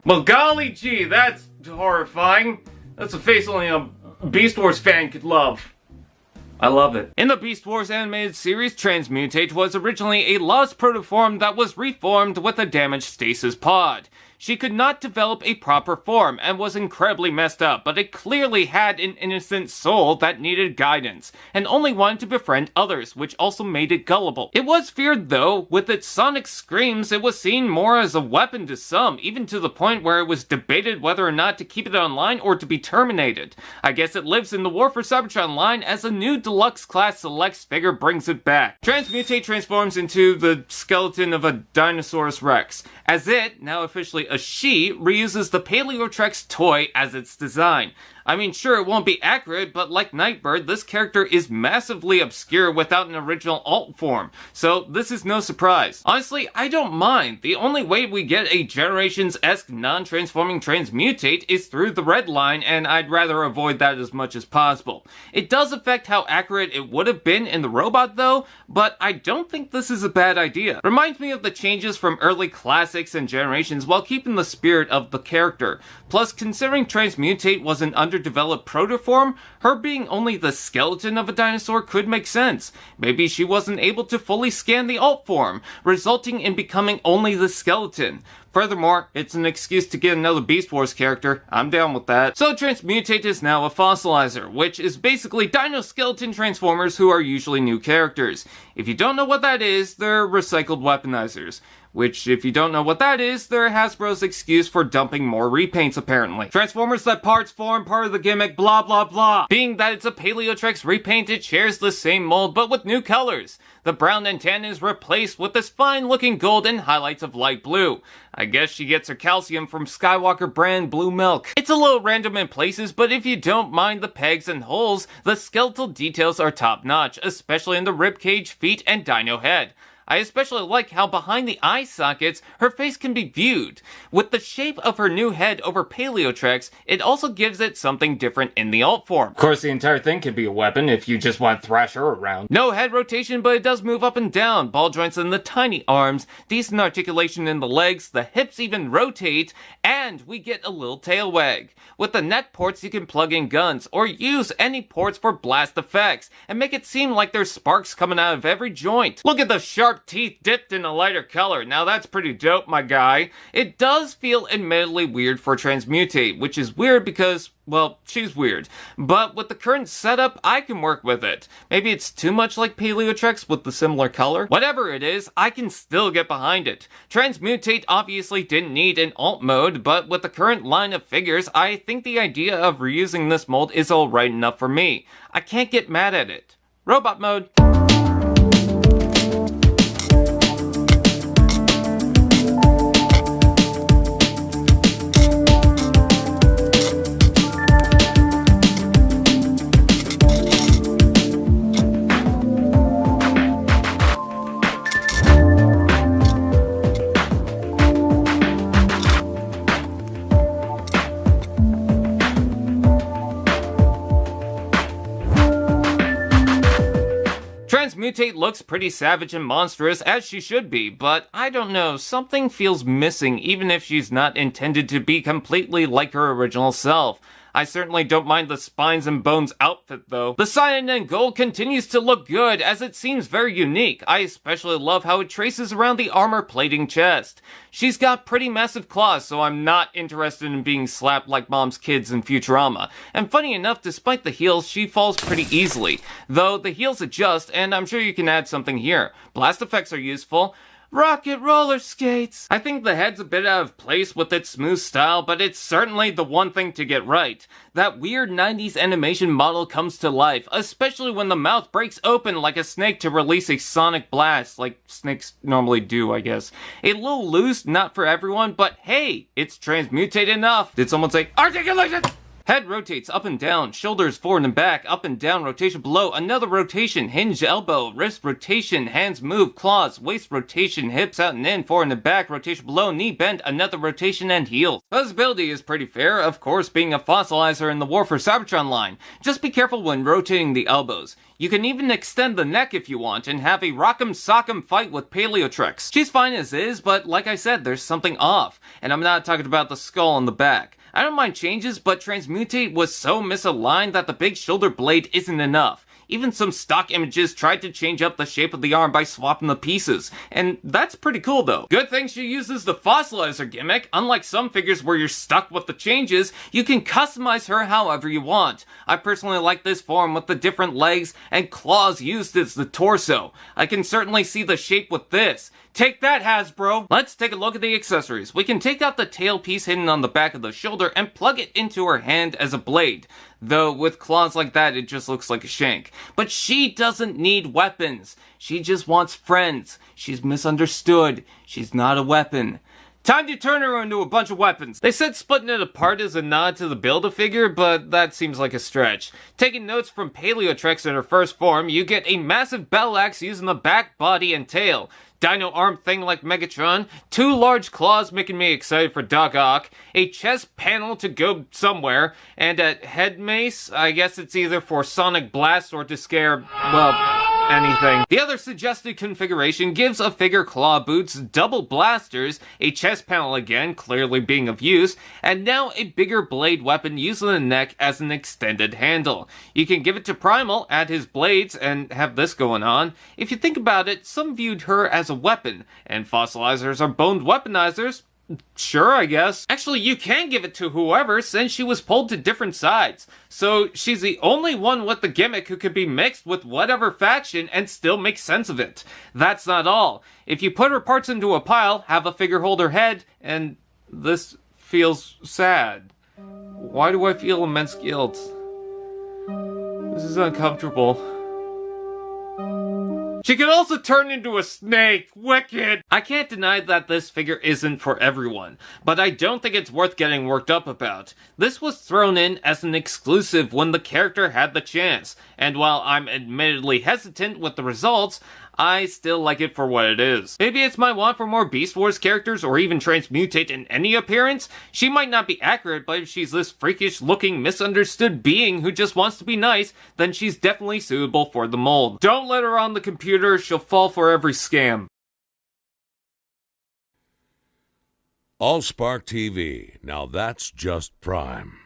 Well, golly gee, that's horrifying. That's a face only a Beast Wars fan could love. I love it. In the Beast Wars animated series, Transmutate was originally a lost protoform that was reformed with a damaged stasis pod. She could not develop a proper form and was incredibly messed up, but it clearly had an innocent soul that needed guidance, and only wanted to befriend others, which also made it gullible. It was feared though. With its sonic screams, it was seen more as a weapon to some, even to the point where it was debated whether or not to keep it online or to be terminated. I guess it lives in the War for Cybertron line as a new Deluxe class Selects figure brings it back. Transmutate transforms into the skeleton of a Dinosaurus Rex, as it, now officially a she, reuses the Paleotrex toy as its design. I mean, sure, it won't be accurate, but like Nightbird, this character is massively obscure without an original alt form, so this is no surprise. Honestly, I don't mind. The only way we get a Generations-esque non-transforming Transmutate is through the red line, and I'd rather avoid that as much as possible. It does affect how accurate it would have been in the robot though, but I don't think this is a bad idea. Reminds me of the changes from early classics and Generations while keeping the spirit of the character. Plus, considering Transmutate was an underdeveloped protoform, her being only the skeleton of a dinosaur could make sense. Maybe she wasn't able to fully scan the alt form, resulting in becoming only the skeleton. Furthermore, it's an excuse to get another Beast Wars character. I'm down with that. So Transmutate is now a fossilizer, which is basically dino-skeleton transformers who are usually new characters. If you don't know what that is, they're recycled weaponizers. Which, if you don't know what that is, they're Hasbro's excuse for dumping more repaints, apparently. Transformers let parts form, part of the gimmick, blah blah blah. Being that it's a Paleotrex repaint, it shares the same mold, but with new colors. The brown and tan is replaced with this fine-looking gold and highlights of light blue. I guess she gets her calcium from Skywalker brand blue milk. It's a little random in places, but if you don't mind the pegs and holes, the skeletal details are top-notch, especially in the ribcage, feet, and dino head. I especially like how behind the eye sockets, her face can be viewed. With the shape of her new head over Paleotrex, it also gives it something different in the alt form. Of course, the entire thing can be a weapon if you just want to thrash her around. No head rotation, but it does move up and down, ball joints in the tiny arms, decent articulation in the legs, the hips even rotate, and we get a little tail wag. With the neck ports, you can plug in guns, or use any ports for blast effects, and make it seem like there's sparks coming out of every joint. Look at the sharp teeth dipped in a lighter color. Now that's pretty dope, my guy. It does feel admittedly weird for Transmutate, which is weird because, well, she's weird. But with the current setup, I can work with it. Maybe it's too much like Paleotrex with the similar color. Whatever it is, I can still get behind it. Transmutate obviously didn't need an alt mode, but with the current line of figures, I think the idea of reusing this mold is alright enough for me. I can't get mad at it. Robot mode. Transmutate looks pretty savage and monstrous, as she should be, but I don't know, something feels missing even if she's not intended to be completely like her original self. I certainly don't mind the spines and bones outfit though. The cyan and gold continues to look good as it seems very unique. I especially love how it traces around the armor plating chest. She's got pretty massive claws, so I'm not interested in being slapped like Mom's kids in Futurama. And funny enough, despite the heels, she falls pretty easily. Though the heels adjust, and I'm sure you can add something here. Blast effects are useful. Rocket roller skates! I think the head's a bit out of place with its smooth style, but it's certainly the one thing to get right. That weird 90s animation model comes to life, especially when the mouth breaks open like a snake to release a sonic blast, like snakes normally do, I guess. A little loose, not for everyone, but hey, it's Transmutate enough. Did someone say, articulation? Head rotates up and down, shoulders forward and back, up and down, rotation below, another rotation, hinge elbow, wrist rotation, hands move, claws, waist rotation, hips out and in, forward and back, rotation below, knee bend, another rotation, and heels. Visibility is pretty fair, of course being a fossilizer in the War for Cybertron line. Just be careful when rotating the elbows. You can even extend the neck if you want and have a rock'em sock'em fight with Paleotrex. She's fine as is, but like I said, there's something off. And I'm not talking about the skull on the back. I don't mind changes, but Transmutate was so misaligned that the big shoulder blade isn't enough. Even some stock images tried to change up the shape of the arm by swapping the pieces, and that's pretty cool though. Good thing she uses the fossilizer gimmick. Unlike some figures where you're stuck with the changes, you can customize her however you want. I personally like this form with the different legs and claws used as the torso. I can certainly see the shape with this. Take that, Hasbro! Let's take a look at the accessories. We can take out the tail piece hidden on the back of the shoulder and plug it into her hand as a blade. Though with claws like that, it just looks like a shank. But she doesn't need weapons. She just wants friends. She's misunderstood. She's not a weapon. Time to turn her into a bunch of weapons. They said splitting it apart is a nod to the Build-A-Figure, but that seems like a stretch. Taking notes from Paleotrex in her first form, you get a massive battle axe using the back, body, and tail. Dino arm thing like Megatron, 2 large claws making me excited for Doc Ock, a chest panel to go somewhere, and a head mace. I guess it's either for Sonic Blast or to scare, well, anything. The other suggested configuration gives a figure claw boots, double blasters, a chest panel again, clearly being of use, and now a bigger blade weapon using the neck as an extended handle. You can give it to Primal, add his blades, and have this going on. If you think about it, some viewed her as a weapon, and fossilizers are boned weaponizers. Sure, I guess. Actually, you can give it to whoever, since she was pulled to different sides. So, she's the only one with the gimmick who could be mixed with whatever faction and still make sense of it. That's not all. If you put her parts into a pile, have a figure hold her head, and this feels sad. Why do I feel immense guilt? This is uncomfortable. She can also turn into a snake. Wicked! I can't deny that this figure isn't for everyone, but I don't think it's worth getting worked up about. This was thrown in as an exclusive when the character had the chance, and while I'm admittedly hesitant with the results, I still like it for what it is. Maybe it's my want for more Beast Wars characters or even Transmutate in any appearance. She might not be accurate, but if she's this freakish looking misunderstood being who just wants to be nice, then she's definitely suitable for the mold. Don't let her on the computer, she'll fall for every scam. AllSpark TV, now that's just prime.